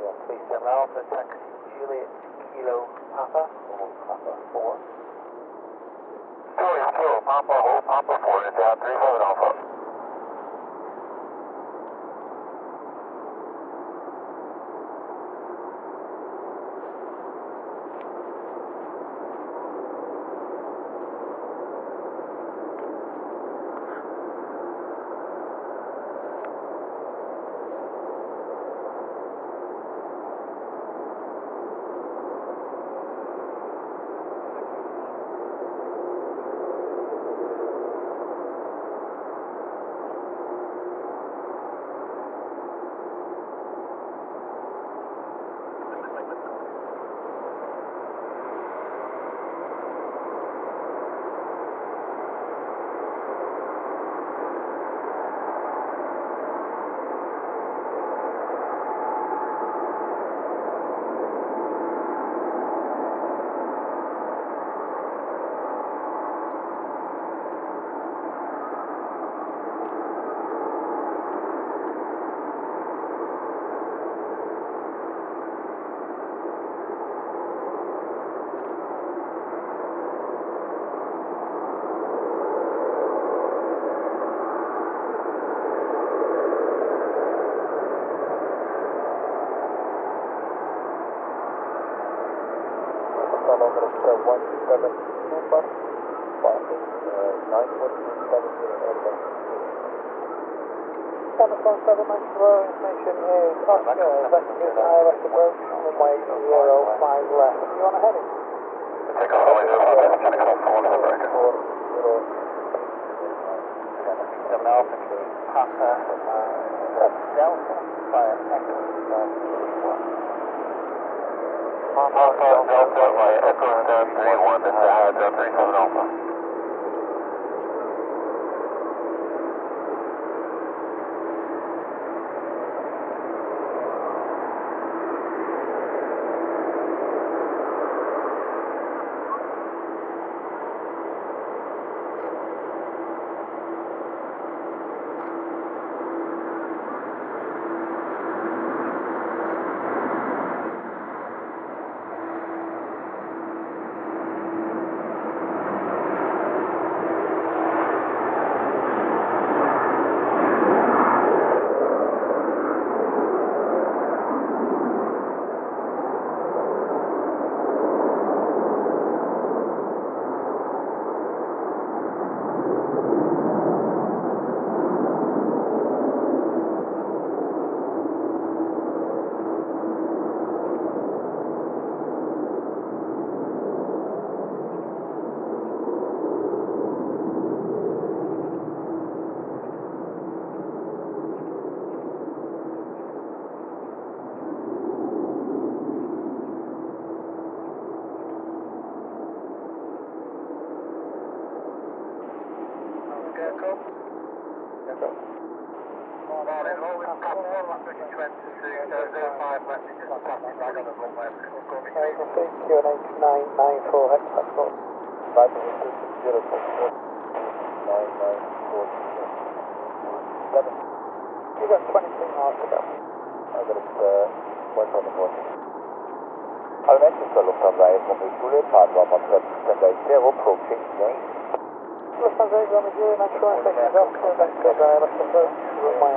37 Alpha, taxi Juliet Kilo Papa, or Papa 4. Juliet Kilo Papa, hold Papa 4, is down 37 Alpha. Kilometer 17 Super, passing 9.7 Edward. 717 Maxwell, information is Oscar, Western ILS approach, runway 05 left. You want to head it? Take off runway 05 left, check out 4 7 Alpha, Papa, Delta, via Echo, 31. Papa Delta via Echo Star 31, this is Delta 37 Alpha. Morning, Logan, Papa 1, last week 22, 05 left, just passing back on the runway, call me You can see QNH 994 hexagonal. 5 beautiful. 994. 7. You got 23 miles to go. I've got it, 124. Almentis zur Lufthansa 1 Romeo Juliet, Fahrtwar Montreal, Standby 0, approaching Maine. Lufthansa 1 Romeo Juliet, 9 4, 6 Oscar, Vector, ILS approach, runway